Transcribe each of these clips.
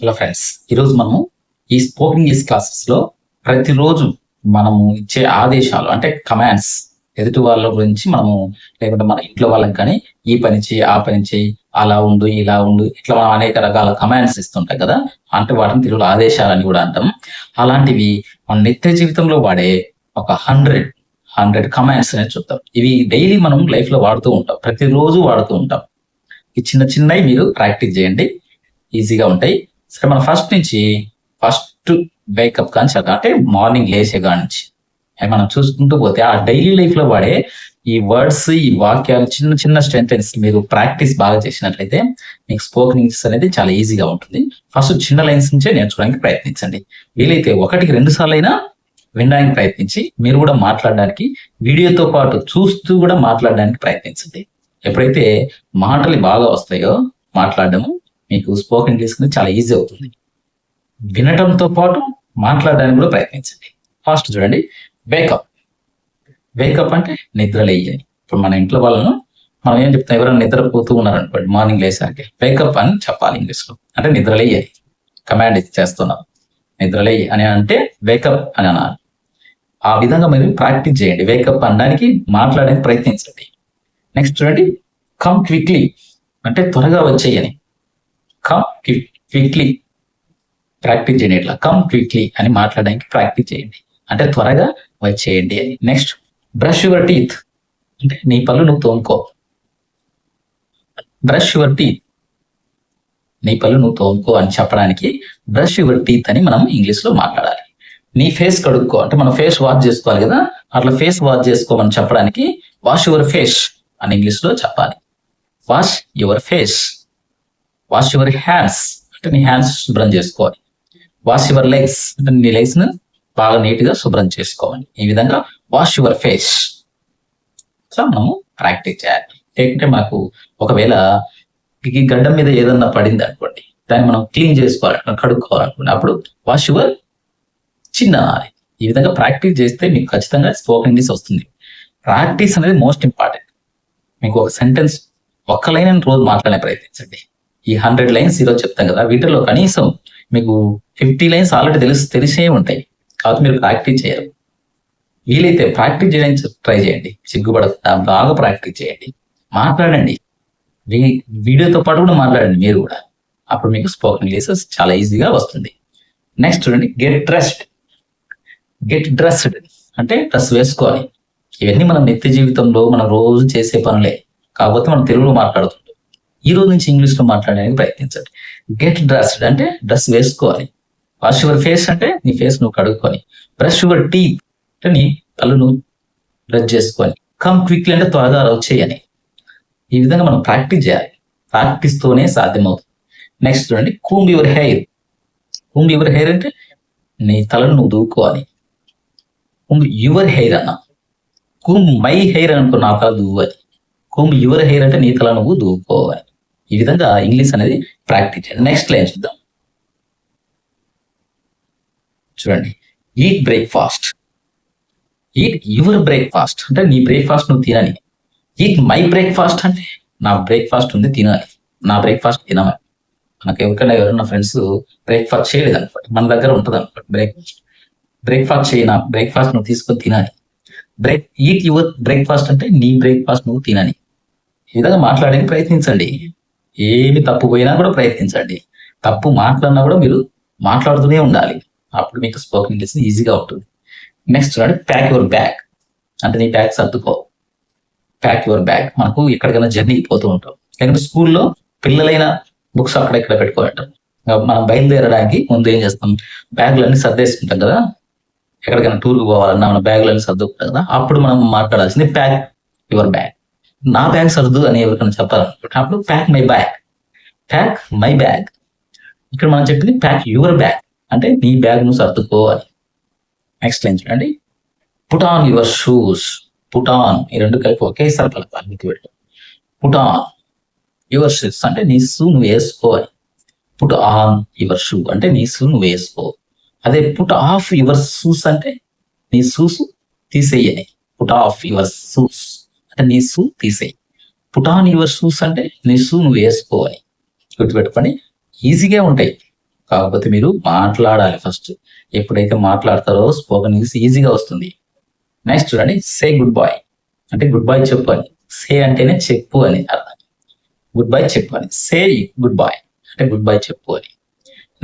Hello friends, ఈరోజు మనము ఈ స్పోకెన్ ఇంగ్లీష్ క్లాసెస్లో ప్రతిరోజు మనము ఇచ్చే ఆదేశాలు అంటే కమాండ్స్ ఎదుటి వాళ్ళ గురించి మనము లేకుంటే మన ఇంట్లో వాళ్ళకి కానీ ఈ పని చేయి, ఆ పని చేయి, అలా ఉండు, ఇలా ఉండు, ఇట్లా మనం అనేక రకాల కమాండ్స్ ఇస్తుంటాం కదా. అంటే వాటిని తెలుగులో ఆదేశాలని కూడా అంటాం. అలాంటివి మన నిత్య జీవితంలో వాడే ఒక 100 కమాండ్స్ అనేది చూద్దాం. ఇవి డైలీ మనం లైఫ్లో వాడుతూ ఉంటాం, ప్రతిరోజు వాడుతూ ఉంటాం. ఈ చిన్న చిన్నవి మీరు ప్రాక్టీస్ చేయండి, ఈజీగా ఉంటాయి. సరే, మనం ఫస్ట్ వేకప్ కానీ చదువు అంటే మార్నింగ్ లేచే కాడి నుంచి మనం చూసుకుంటూ పోతే ఆ డైలీ లైఫ్ లో వాడే ఈ వర్డ్స్, ఈ వాక్యాలు, చిన్న చిన్న సెంటెన్స్ మీరు ప్రాక్టీస్ బాగా చేసినట్లయితే మీకు స్పోకెన్ ఇంగ్లీష్ అనేది చాలా ఈజీగా ఉంటుంది. ఫస్ట్ చిన్న లైన్స్ నుంచే నేర్చుకోవడానికి ప్రయత్నించండి. వీలైతే 1-2 సార్లు అయినా వినడానికి ప్రయత్నించి మీరు కూడా మాట్లాడడానికి, వీడియోతో పాటు చూస్తూ కూడా మాట్లాడడానికి ప్రయత్నించండి. ఎప్పుడైతే మాటలు బాగా వస్తాయో మాట్లాడడము మీకు స్పోకెన్ ఇంగ్లీష్ చాలా ఈజీ అవుతుంది. వినటంతో పాటు మాట్లాడడానికి కూడా ప్రయత్నించండి. ఫస్ట్ చూడండి, వేకప్ అంటే నిద్రలేయాలి. ఇప్పుడు మన ఇంట్లో వాళ్ళను మనం ఏం చెప్తాం, ఎవరైనా నిద్రపోతూ ఉన్నారనుకోండి, మార్నింగ్ లేసాకే వేకప్ అని చెప్పాలి ఇంగ్లీష్లో. అంటే నిద్రలేయాలి, కమాండ్ చేస్తున్నాం. నిద్రలేయి అని అంటే వేకప్ అని అనాలి. ఆ విధంగా మీరు ప్రాక్టీస్ చేయండి. వేకప్ అనడానికి మాట్లాడడానికి ప్రయత్నించండి. నెక్స్ట్ చూడండి, కమ్ క్విక్లీ అంటే త్వరగా వచ్చేయని. కమ్ క్విక్లీ ప్రాక్టీస్ చేయండి. ఇట్లా కమ్ క్విక్లీ అని మాట్లాడడానికి ప్రాక్టీస్ చేయండి, అంటే త్వరగా వచ్చేయండి అని. నెక్స్ట్, బ్రష్ యువర్ టీత్ అంటే నీ పళ్ళు నువ్వు తోముకో. బ్రష్ యువర్ టీత్, నీ పళ్ళు నువ్వు తోముకో అని చెప్పడానికి బ్రష్ యువర్ టీత్ అని మనం ఇంగ్లీష్ లో మాట్లాడాలి. నీ ఫేస్ కడుక్కో అంటే మనం ఫేస్ వాష్ చేసుకోవాలి కదా, అట్లా ఫేస్ వాష్ చేసుకోమని చెప్పడానికి వాష్ యువర్ ఫేస్ అని ఇంగ్లీష్ లో చెప్పాలి. Wash your face. Wash your hands అంటే నీ హ్యాండ్స్ శుభ్రం చేసుకోవాలి. వాష్ యువర్ లెగ్స్ అంటే నీ లెగ్స్ ను బాగా నీట్ గా శుభ్రం చేసుకోవాలి. ఈ విధంగా వాష్ యువర్ ఫేస్ సో మనము ప్రాక్టీస్ చేయాలి. లేకుంటే మనకు ఒకవేళ ఈ గడ్డం మీద ఏదన్నా పడింది అనుకోండి, దాన్ని మనం క్లీన్ చేసుకోవాలి, కడుక్కోవాలనుకోండి, అప్పుడు వాష్ యువర్ చిన్న. ఈ విధంగా ప్రాక్టీస్ చేస్తే మీకు ఖచ్చితంగా స్పోకెన్ ఇంగ్లీష్ వస్తుంది. ప్రాక్టీస్ అనేది మోస్ట్ ఇంపార్టెంట్. మీకు ఒక సెంటెన్స్ ఒక్క లైన్ అని రోజు మాట్లాడే ప్రయత్నించండి. ఈ 100 లైన్స్ ఈరోజు చెప్తాం కదా, వీటిలో కనీసం మీకు 50 లైన్స్ ఆల్రెడీ తెలిసే ఉంటాయి. కాబట్టి మీరు ప్రాక్టీస్ చేయరు. వీలైతే ప్రాక్టీస్ చేయడానికి ట్రై చేయండి, సిగ్గుపడకుండా బాగా ప్రాక్టీస్ చేయండి, మాట్లాడండి. వీడియోతో పాటు కూడా మాట్లాడండి మీరు కూడా. అప్పుడు మీకు స్పోకెన్ ఇంగ్లీష్ చాలా ఈజీగా వస్తుంది. నెక్స్ట్ చూడండి, గెట్ డ్రెస్డ్ అంటే డ్రెస్ వేసుకోవాలి. ఇవన్నీ మనం నిత్య జీవితంలో మనం రోజు చేసే పనులే, కాకపోతే మనం తెలుగులో మాట్లాడుతుంటాం. ఈ రోజు నుంచి ఇంగ్లీష్ లో మాట్లాడడానికి ప్రయత్నించండి. గెట్ డ్రెస్డ్ అంటే డ్రెస్ వేసుకోవాలి. వాష్ యువర్ ఫేస్ అంటే నీ ఫేస్ నువ్వు కడుక్కొని. బ్రష్ యువర్ టీత్ అంటే నీ కళ్ళు నువ్వు బ్రష్ చేసుకొని. కమ్ క్విక్లీ అంటే త్వరగా వచ్చేయని. ఈ విధంగా మనం ప్రాక్టీస్ చేయాలి. ప్రాక్టీస్ తోనే సాధ్యమవుతుంది. నెక్స్ట్ చూడండి, comb your hair. Comb your hair అంటే నీ తలను నువ్వు దూకోవాలి. కూంబ్ యువర్ హెయిర్ అన్న, కూంబ్ మై హెయిర్ అనుకో, నా తల దువ్వాలి. కూంబ్ యువర్ హెయిర్ అంటే నీ తల నువ్వు దూకోవాలి. ఈ విధంగా ఇంగ్లీష్ అనేది ప్రాక్టీస్ చేయండి. నెక్స్ట్ లైన్ చూద్దాం. చూడండి, eat breakfast. Eat your breakfast అంటే నీ బ్రేక్ఫాస్ట్ నువ్వు తినని. ఈట్ మై బ్రేక్ఫాస్ట్ అంటే నా బ్రేక్ఫాస్ట్ ఉంది తినాలి, నా బ్రేక్ఫాస్ట్ తినమని. మనకు ఎవరైనా ఫ్రెండ్స్ బ్రేక్ఫాస్ట్ చేయలేదు అనుకోండి, మన దగ్గర ఉంటుంది అనుకోండి బ్రేక్ఫాస్ట్ చేయనా, బ్రేక్ఫాస్ట్ నువ్వు తీసుకొని తినాలి. ఈట్ యువర్ బ్రేక్ఫాస్ట్ అంటే నీ బ్రేక్ఫాస్ట్ నువ్వు తినని. ఈ విధంగా మాట్లాడడానికి ప్రయత్నించండి. ఏమి తప్పు పోయినా కూడా ప్రయత్నించండి. తప్పు మాట్లాడినా కూడా మీరు మాట్లాడుతూనే ఉండాలి. అప్పుడు మీకు స్పోకెన్ ఇంగ్లీష్ ఈజీగా ఉంటుంది. నెక్స్ట్ చూడండి, ప్యాక్ యువర్ బ్యాగ్ అంటే నీ బ్యాగ్ సర్దుకో. ప్యాక్ యువర్ బ్యాగ్, మనకు ఎక్కడికైనా జర్నీకి పోతూ ఉంటాం, లేకపోతే స్కూల్లో పిల్లలైన బుక్స్ అక్కడ ఇక్కడ పెట్టుకోంటాం. మనం బయలుదేరడానికి ముందు ఏం చేస్తాం, బ్యాగులన్నీ సర్దేసుకుంటాం కదా. ఎక్కడికైనా టూర్కి పోవాలన్నా మన బ్యాగులన్నీ సర్దుకుంటాం కదా. అప్పుడు మనం మాట్లాడాల్సింది ప్యాక్ యువర్ బ్యాగ్. నా బ్యాగ్ సర్దు అని ఎవరికైనా చెప్పాలనుకుంటే అప్పుడు pack my bag. Pack my bag. ఇక్కడ మనం చెప్పింది ప్యాక్ యువర్ బ్యాగ్ అంటే నీ బ్యాగ్ ను సర్దుకోవాలి. నెక్స్ట్ లైన్ చూడండి, put on your shoes. Put on, ఈ రెండు కలిపి ఒకేసారి కలపాలి. మీకు పెట్టు. పుట్ ఆన్ యువర్ షూస్ అంటే నీ షూ నువ్వు వేసుకోవాలి. పుట్ ఆన్ యువర్ షూ అంటే నీ షూ నువ్వు వేసుకో. అదే పుట్ ఆఫ్ యువర్ షూస్ అంటే నీ షూస్ తీసేయని. పుట్ ఆఫ్ యువర్ షూస్ అంటే నీ షూ తీసేయి. పుట్ ఆన్ యువర్ షూస్ అంటే నీ షూ నువ్వు వేసుకోవాలి. గుర్తుపెట్టుకొని ఈజీగా ఉంటాయి. కాకపోతే మీరు మాట్లాడాలి ఫస్ట్. ఎప్పుడైతే మాట్లాడతారో స్పోకెన్ ఇంగ్లీష్ ఈజీగా వస్తుంది. నెక్స్ట్ చూడండి, సే గుడ్ బాయ్ అంటే గుడ్ బాయ్ చెప్పు అని. సే అంటేనే చెప్పు అని అర్థం. గుడ్ బాయ్ చెప్పు అని. సే గుడ్ బాయ్ అంటే గుడ్ బాయ్ చెప్పు అని.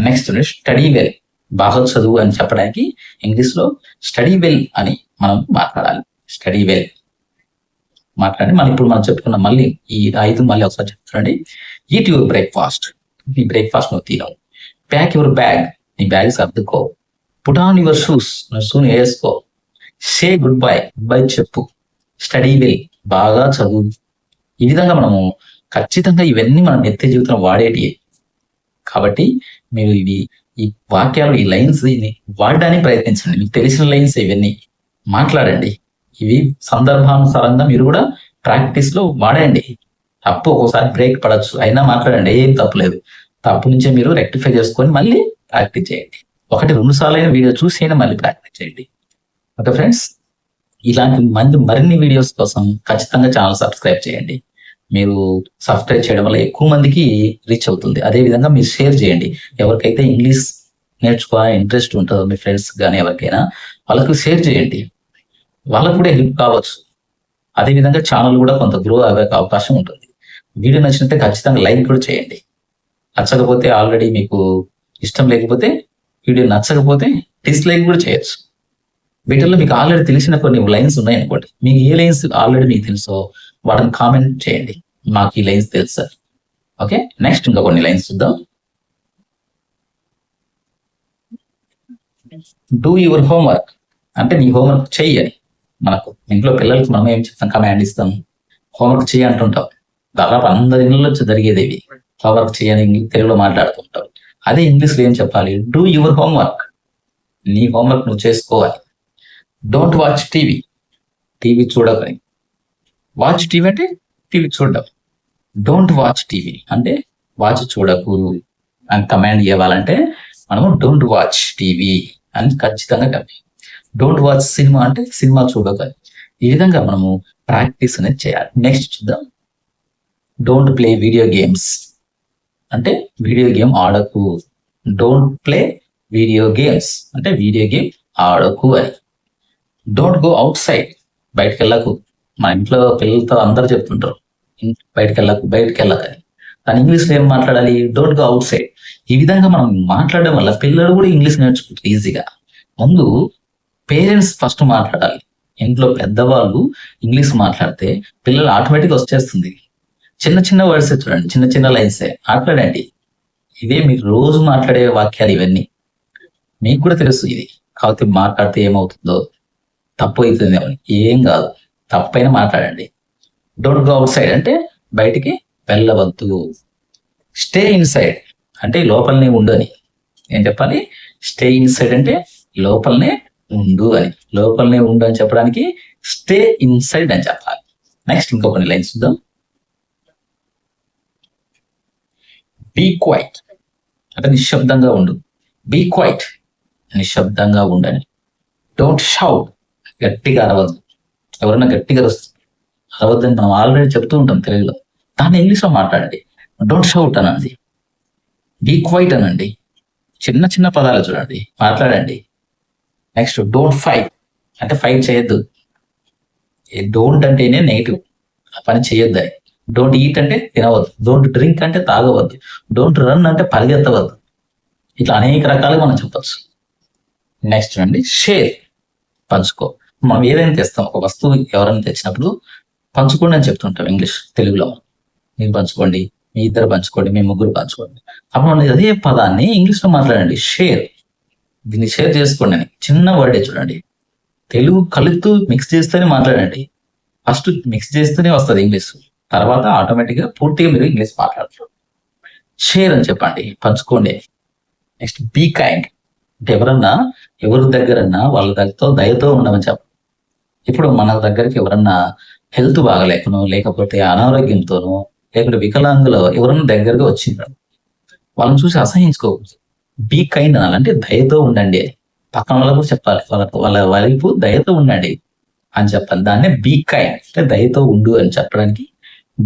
నెక్స్ట్ స్టడీ వెల్, బాగా చదువు అని చెప్పడానికి ఇంగ్లీష్లో స్టడీ వెల్ అని మనం మాట్లాడాలి. స్టడీ వెల్ మాట్లాడి మనం చెప్పుకున్న మళ్ళీ ఈ 5 మళ్ళీ ఒకసారి చెప్తానండి. ఈట్ యువర్ బ్రేక్ఫాస్ట్, నీ బ్రేక్ఫాస్ట్ నువ్వు తినవు. ప్యాక్ యువర్ బ్యాగ్, నీ బ్యాగ్ సర్దుకో. పుట్ ఆన్ యువర్ షూస్, నువ్వు షూని వేసుకో. Say good bye, good bye చెప్పు. స్టడీ వెల్, బాగా చదువు. ఈ విధంగా మనము ఖచ్చితంగా ఇవన్నీ మనం నిత్య జీవితం వాడేటివి. కాబట్టి మీరు ఈ వాక్యాలు, ఈ లైన్స్ వాడడానికి ప్రయత్నించండి. మీకు తెలిసిన లైన్స్ ఇవన్నీ మాట్లాడండి. ఇవి సందర్భానుసారంగా మీరు కూడా ప్రాక్టీస్ లో వాడండి. తప్పు ఒక్కోసారి బ్రేక్ పడచ్చు, అయినా మాట్లాడండి, ఏం తప్పులేదు. తప్పు నుంచే మీరు రెక్టిఫై చేసుకొని మళ్ళీ ప్రాక్టీస్ చేయండి. 1-2 సార్లు అయిన వీడియో చూసి అయినా మళ్ళీ ప్రాక్టీస్ చేయండి. ఓకే ఫ్రెండ్స్, ఇలాంటి మరిన్ని వీడియోస్ కోసం ఖచ్చితంగా ఛానల్ సబ్స్క్రైబ్ చేయండి. మీరు సబ్స్క్రైబ్ చేయడం వల్ల ఎక్కువ మందికి రీచ్ అవుతుంది. అదే విధంగా మీరు షేర్ చేయండి. ఎవరికైతే ఇంగ్లీష్ నేర్చుకోవాలని ఇంట్రెస్ట్ ఉంటుందో మీ ఫ్రెండ్స్ కానీ ఎవరికైనా, వాళ్ళకు షేర్ చేయండి. వాళ్ళకు కూడా హెల్ప్ కావచ్చు. అదేవిధంగా ఛానల్ కూడా కొంత గ్రో అయ్యే అవకాశం ఉంటుంది. వీడియో నచ్చినట్టే ఖచ్చితంగా లైక్ కూడా చేయండి. నచ్చకపోతే, ఆల్రెడీ మీకు ఇష్టం లేకపోతే, వీడియో నచ్చకపోతే డిస్లైక్ కూడా చేయొచ్చు. వీటిల్లో మీకు ఆల్రెడీ తెలిసిన కొన్ని లైన్స్ ఉన్నాయనుకోండి, మీకు ఏ లైన్స్ ఆల్రెడీ మీకు తెలుసో వాటిని కామెంట్ చేయండి, మాకు ఈ లైన్స్ తెలుసు సార్. ఓకే, నెక్స్ట్ ఇంకా కొన్ని లైన్స్ చూద్దాం. డూ యువర్ హోంవర్క్ అంటే నీ హోంవర్క్ చెయ్యి. మనకు ఇంట్లో పిల్లలకి మనం ఏం చెప్తాం, కమాండ్ ఇస్తాం, హోంవర్క్ చెయ్యి అంటుంటాం. దాదాపు అందరి ఇళ్ళలో జరిగేది ఇవి. హోంవర్క్ చేయని తెలుగులో మాట్లాడుతుంటాం. అదే ఇంగ్లీష్లో ఏం చెప్పాలి, డూ యువర్ హోంవర్క్, నీ హోంవర్క్ నువ్వు చేసుకోవాలి. డోంట్ వాచ్ టీవీ, టీవీ చూడకని. వాచ్ టీవీ అంటే టీవీ చూడడం. డోంట్ వాచ్ టీవీ అంటే వాచ్ చూడకు అని కమాండ్ ఇవ్వాలంటే మనము డోంట్ వాచ్ టీవీ అని ఖచ్చితంగా చెప్పాలి. డోంట్ వాచ్ సినిమా అంటే సినిమా చూడకని. ఈ విధంగా మనము ప్రాక్టీస్ అనేది చేయాలి. నెక్స్ట్ చూద్దాం. డోంట్ ప్లే వీడియో గేమ్స్ అంటే వీడియో గేమ్ ఆడకు. డోంట్ ప్లే వీడియో గేమ్స్ అంటే వీడియో గేమ్ ఆడకు అని. డోంట్ గో అవుట్ సైడ్, బయటకు వెళ్ళకు. మన ఇంట్లో పిల్లలతో అందరు చెప్తుంటారు బయటకు వెళ్ళకని. కానీ ఇంగ్లీష్లో ఏం మాట్లాడాలి, డోంట్ గో అవుట్ సైడ్. ఈ విధంగా మనం మాట్లాడడం వల్ల పిల్లలు కూడా ఇంగ్లీష్ నేర్చుకుంటారు ఈజీగా. ముందు పేరెంట్స్ ఫస్ట్ మాట్లాడాలి. ఇంట్లో పెద్దవాళ్ళు ఇంగ్లీష్ మాట్లాడితే పిల్లలు ఆటోమేటిక్గా వచ్చేస్తుంది. చిన్న చిన్న వర్డ్స్ చూడండి, చిన్న చిన్న లైన్సే మాట్లాడండి. ఇవే మీరు రోజు మాట్లాడే వాక్యాలు ఇవన్నీ. మీకు కూడా తెలుసు ఇది. కాకపోతే మాట్లాడితే ఏమవుతుందో, తప్పు అవుతుంది అని. ఏం కాదు, తప్పైనా మాట్లాడండి. డోంట్ గో అవుట్ సైడ్ అంటే బయటికి వెళ్ళవద్దు. స్టే ఇన్ సైడ్ అంటే లోపలనే ఉండు అని. ఏం చెప్పాలి, స్టే ఇన్ సైడ్ అంటే లోపలనే ఉండు అని. లోపలనే ఉండు అని చెప్పడానికి స్టే ఇన్ సైడ్ అని చెప్పాలి. నెక్స్ట్ ఇంకో కొన్ని లైన్స్ చూద్దాం. బీ క్వైట్ అంటే నిశ్శబ్దంగా ఉండు. బీ క్వైట్, నిశ్శబ్దంగా ఉండని. డోంట్ షౌట్, గట్టిగా అరవద్దు. ఎవరైనా గట్టిగా అరవద్దని మనం ఆల్రెడీ చెప్తూ ఉంటాం తెలుగులో. దాన్ని ఇంగ్లీష్లో మాట్లాడండి. డోంట్ షౌట్ అనండి, బీ క్వైట్ అనండి. చిన్న చిన్న పదాలు చూడండి, మాట్లాడండి. నెక్స్ట్ డోంట్ ఫైట్ అంటే ఫైట్ చేయొద్దు. డోంట్ అంటేనే నెగిటివ్, ఆ పని చేయొద్దు అని. డోంట్ ఈట్ అంటే తినవద్దు. డోంట్ డ్రింక్ అంటే తాగవద్దు. డోంట్ రన్ అంటే పరిగెత్తవద్దు. ఇట్లా అనేక రకాలుగా మనం చెప్పచ్చు. నెక్స్ట్ చూడండి, షేర్, పంచుకో. మనం ఏదైనా తెస్తాం, ఒక వస్తువు ఎవరైనా తెచ్చినప్పుడు పంచుకోండి అని చెప్తుంటాం ఇంగ్లీష్. తెలుగులో మీరు పంచుకోండి, మీ ఇద్దరు పంచుకోండి, మీ ముగ్గురు పంచుకోండి. అప్పుడు అదే పదాన్ని ఇంగ్లీష్లో మాట్లాడండి, షేర్. దీన్ని షేర్ చేసుకోండి అని. చిన్న వర్డే చూడండి, తెలుగు కలుపుతూ మిక్స్ చేస్తేనే మాట్లాడండి. ఫస్ట్ మిక్స్ చేస్తేనే వస్తుంది ఇంగ్లీష్, తర్వాత ఆటోమేటిక్గా పూర్తిగా మీరు ఇంగ్లీష్ మాట్లాడతారు. షేర్ అని చెప్పండి, పంచుకోండి. నెక్స్ట్ బీ కైండ్ అంటే ఎవరి దగ్గరన్నా వాళ్ళ దగ్గరతో దయతో ఉండమని చెప్పండి. ఇప్పుడు మన దగ్గరికి ఎవరన్నా హెల్త్ బాగలేకనో, లేకపోతే అనారోగ్యంతోనో, లేకపోతే వికలాంగులు ఎవరన్నా దగ్గరగా వచ్చిండ్రు, వాళ్ళని చూసి అసహించుకోవచ్చు. బీ కైండ్ అనాలంటే దయతో ఉండండి. పక్కన వాళ్ళకు కూడా చెప్పాలి, వాళ్ళ వైపు దయతో ఉండండి అని చెప్పాలి. దాన్నే బీ కైండ్ అంటే దయతో ఉండు అని చెప్పడానికి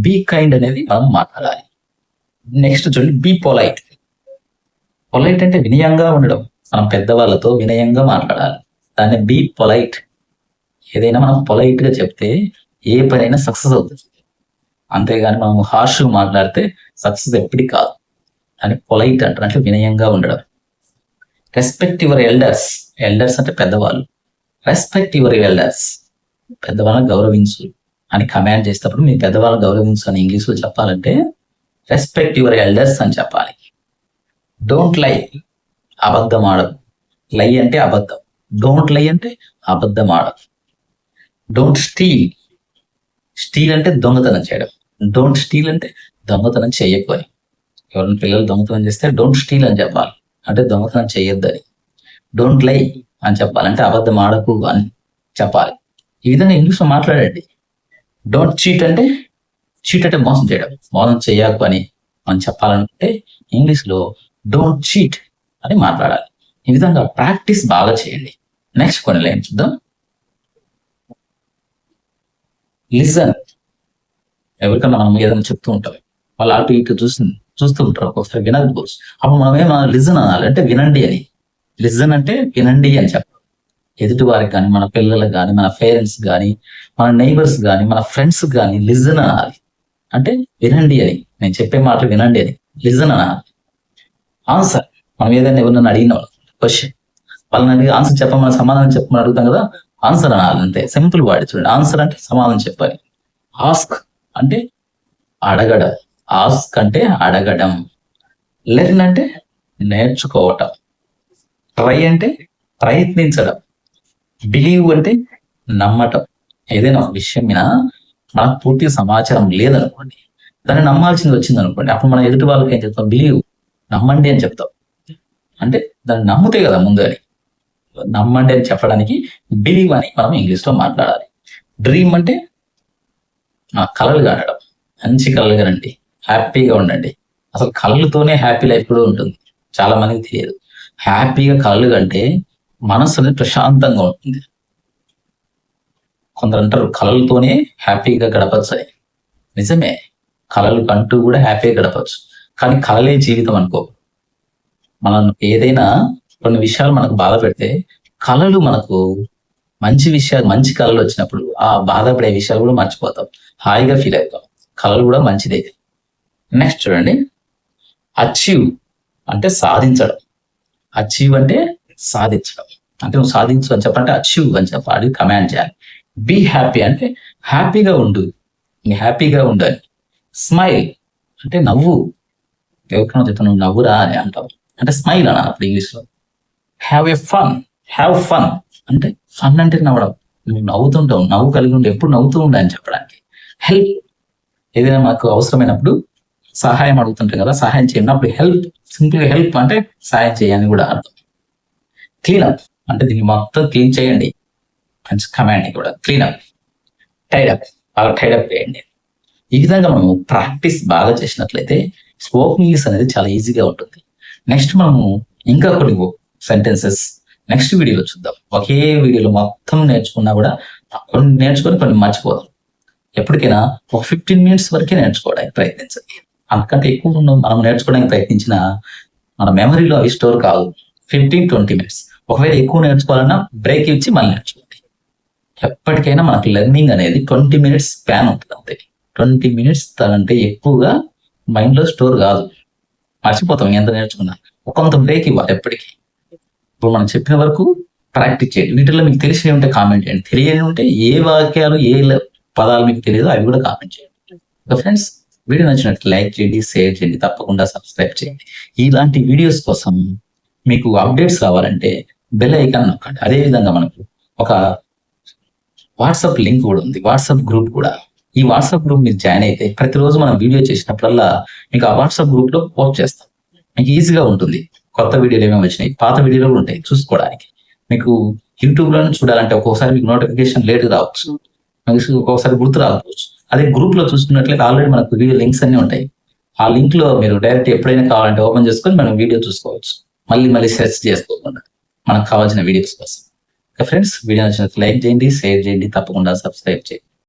బీ కైండ్ అనేది మనం మాట్లాడాలి. నెక్స్ట్ చూడండి, బీ పొలైట్. పొలైట్ అంటే వినయంగా ఉండడం, మనం పెద్దవాళ్ళతో వినయంగా మాట్లాడాలి, దాన్ని బీ పొలైట్. ఏదైనా మనం పొలైట్ గా చెప్తే ఏ పనైనా సక్సెస్ అవుతుంది, అంతేగాని మనం హార్ష్ మాట్లాడితే సక్సెస్ ఎప్పటికీ కాదు అని పొలైట్ అంటారు, అంటే వినయంగా ఉండడం. రెస్పెక్ట్ యువర్ ఎల్డర్స్, ఎల్డర్స్ అంటే పెద్దవాళ్ళు, రెస్పెక్ట్ యువర్ ఎల్డర్స్, పెద్దవాళ్ళని గౌరవించు అని కమాండ్ చేసేటప్పుడు మీ పెద్దవాళ్ళని గౌరవించు అని ఇంగ్లీష్లో చెప్పాలంటే రెస్పెక్ట్ యువర్ ఎల్డర్స్ అని చెప్పాలి. డోంట్ లై, అబద్ధం ఆడదు. లై అంటే అబద్ధం, డోంట్ లై అంటే అబద్ధం ఆడదు. డోంట్ స్టీల్, స్టీల్ అంటే దొంగతనం చేయడం, డోంట్ స్టీల్ అంటే దొంగతనం చేయకు అని. ఎవరైనా పిల్లలు దొంగతనం చేస్తే డోంట్ స్టీల్ అని చెప్పాలి, అంటే దొంగతనం చేయొద్దని. డోంట్ లై అని చెప్పాలంటే అబద్ధం ఆడకు అని చెప్పాలి. ఈ విధంగా ఇంగ్లీష్లో మాట్లాడండి. డోంట్ చీట్ అంటే, చీట్ అంటే మోసం చేయడం, మోసం చేయకు అని మనం చెప్పాలనుకుంటే ఇంగ్లీష్లో డోంట్ చీట్ అని మాట్లాడాలి. ఈ విధంగా ప్రాక్టీస్ బాగా చేయండి. నెక్స్ట్ కొన్ని లైన్ చూద్దాం. లిజన్, ఎవరికన్నా మనం ఏదైనా చెప్తూ ఉంటాం, వాళ్ళు అటు ఇటు చూస్తూ ఉంటారు, ఒక్కొక్కసారి వినకపోవచ్చు, అప్పుడు మనం ఏమన్నా లిజన్ అనాలి, అంటే వినండి అని. లిజన్ అంటే వినండి అని చెప్పాలి. ఎదుటి వారికి కానీ, మన పిల్లలకు కానీ, మన పేరెంట్స్ కానీ, మన నైబర్స్ కానీ, మన ఫ్రెండ్స్ కానీ లిజన్ అనాలి, అంటే వినండి అని, నేను చెప్పే మాటలు వినండి అని లిజన్ అనాలి. ఆన్సర్, మనం ఏదైనా ఎవరినైనా అడిగిన క్వశ్చన్, వాళ్ళని ఆన్సర్ చెప్పమని, సమాధానం చెప్పమని అడుగుతాం కదా, ఆన్సర్ అనాలి. అంతే, సింపుల్ వాడి చూడండి. ఆన్సర్ అంటే సమాధానం చెప్పాలి. ఆస్క్ అంటే అడగడం, ఆస్క్ అంటే అడగడం. లెర్న్ అంటే నేర్చుకోవటం. ట్రై అంటే ప్రయత్నించడం. బిలీవ్ అంటే నమ్మటం. ఏదైనా ఒక విషయం మీద మనకు పూర్తి సమాచారం లేదనుకోండి, దాన్ని నమ్మాల్సింది వచ్చింది అనుకోండి, అప్పుడు మనం ఎదుటి వాళ్ళకి ఏం చెప్తాం, బిలీవ్, నమ్మండి అని చెప్తాం. అంటే దాన్ని నమ్ముతే కదా ముందు అని, నమ్మండి అని చెప్పడానికి బిలీవ్ అని మనం ఇంగ్లీష్లో మాట్లాడాలి. డ్రీమ్ అంటే కలలు కనడం, మంచి కలలు కనండి, హ్యాపీగా ఉండండి. అసలు కళ్ళతోనే హ్యాపీ లైఫ్ కూడా ఉంటుంది, చాలా మందికి తెలియదు. హ్యాపీగా కళ్ళు కంటే మనసు అనేది ప్రశాంతంగా ఉంటుంది. కొందరు అంటారు కళలతోనే హ్యాపీగా గడపచ్చు అని. నిజమే, కళలు కంటూ కూడా హ్యాపీగా గడపచ్చు, కానీ కళలే జీవితం అనుకో. మనం ఏదైనా కొన్ని విషయాలు మనకు బాధ పెడితే, కళలు మనకు మంచి విషయాలు, మంచి కళలు వచ్చినప్పుడు ఆ బాధపడే విషయాలు కూడా మర్చిపోతాం, హాయిగా ఫీల్ అవుతాం. కళలు కూడా మంచిదే. నెక్స్ట్ చూడండి, అచీవ్ అంటే సాధించడం. అచీవ్ అంటే సాధించడం, అంటే నువ్వు సాధించు అని చెప్పంటే అచీవ్ అని చెప్పాలి, కమాండ్ చేయాలి. బీ హ్యాపీ అంటే హ్యాపీగా ఉండు, హ్యాపీగా ఉండాలి. స్మైల్ అంటే నవ్వు, ఎవరికైనా చెప్తాను నువ్వు నవ్వురా అని అంటావు, అంటే స్మైల్ అనాలి అప్పుడు ఇంగ్లీష్లో. Have a fun, have fun అంటే ఫన్ అంటే నవ్వడం, నువ్వు నవ్వుతుంటావు, నవ్వు కలిగి ఉండి ఎప్పుడు నవ్వుతూ ఉండ అని చెప్పడానికి. హెల్ప్, ఏదైనా మాకు అవసరమైనప్పుడు సహాయం అడుగుతుంటాం కదా, సహాయం చేయండి, అప్పుడు హెల్ప్, సింపుల్గా హెల్ప్ అంటే సహాయం చేయని కూడా అర్థం. క్లీనప్ అంటే దీన్ని మొత్తం క్లీన్ చేయండి, మంచి కమాండ్ కూడా, క్లీనప్. టైడప్, బాగా టైడప్ చేయండి. ఈ విధంగా మనము ప్రాక్టీస్ బాగా చేసినట్లయితే స్పోకెన్ ఇంగ్లీష్ అనేది చాలా ఈజీగా ఉంటుంది. నెక్స్ట్ మనము ఇంకా కొన్ని సెంటెన్సెస్ నెక్స్ట్ వీడియోలో చూద్దాం. ఒకే వీడియోలో మొత్తం నేర్చుకున్నా కూడా కొన్ని నేర్చుకొని కొన్ని మర్చిపోదాం. ఎప్పటికైనా ఒక 15 minutes వరకే నేర్చుకోవడానికి ప్రయత్నించండి. అంతకంటే ఎక్కువ మనం నేర్చుకోవడానికి ప్రయత్నించిన మన మెమరీలో అవి స్టోర్ కాదు. 15-20 minutes. ఒకవేళ ఎక్కువ నేర్చుకోవాలన్నా బ్రేక్ ఇచ్చి మళ్ళీ నేర్చుకోండి. ఎప్పటికైనా మనకి లెర్నింగ్ అనేది 20 minutes స్పాన్ ఉంటుంది అంతే. 20 minutes అంటే ఎక్కువగా మైండ్లో స్టోర్ కాదు, మర్చిపోతాం ఎంత నేర్చుకున్నా. కొంత బ్రేక్ ఇవ్వాలి ఎప్పటికీ. ఇప్పుడు మనం చెప్పిన వరకు ప్రాక్టీస్ చేయండి. వీటిలో మీకు తెలిసినవి ఉంటే కామెంట్ చేయండి, తెలియని ఉంటే ఏ వాక్యాలు ఏ పదాలు మీకు తెలియదో అవి కూడా కామెంట్ చేయండి. ఫ్రెండ్స్, వీడియో నచ్చినట్టు లైక్ చేయండి, షేర్ చేయండి, తప్పకుండా సబ్స్క్రైబ్ చేయండి. ఇలాంటి వీడియోస్ కోసం మీకు అప్డేట్స్ రావాలంటే బెల్ ఐకాన్ నొక్కండి. అదేవిధంగా మనకు ఒక వాట్సాప్ లింక్ కూడా ఉంది, వాట్సాప్ గ్రూప్ కూడా. ఈ వాట్సాప్ గ్రూప్ మీరు జాయిన్ అయితే ప్రతిరోజు మనం వీడియో చేసినప్పుడల్లా మీకు ఆ వాట్సాప్ గ్రూప్ లో పోస్ట్ చేస్తాం. మీకు ఈజీగా ఉంటుంది. కొత్త వీడియోలు ఏమేమి వచ్చినాయి, పాత వీడియోలు కూడా ఉంటాయి చూసుకోవడానికి. మీకు యూట్యూబ్ లో చూడాలంటే ఒక్కొక్కసారి మీకు నోటిఫికేషన్ లేట్ రావచ్చు, ఒక్కొక్కసారి గుర్తు రావచ్చు. అదే గ్రూప్ లో చూసుకున్నట్లయితే ఆల్రెడీ మనకు వీడియో లింక్స్ అన్ని ఉంటాయి. ఆ లింక్ లో మీరు డైరెక్ట్ ఎప్పుడైనా కావాలంటే ఓపెన్ చేసుకొని మనం వీడియో చూసుకోవచ్చు, మళ్ళీ సెర్చ్ చేసుకోకుండా మనకు కావాల్సిన వీడియోస్ కోసం. ఫ్రెండ్స్, వీడియో నచ్చినట్లయితే లైక్ చేయండి, షేర్ చేయండి, తప్పకుండా సబ్స్క్రైబ్ చేయండి.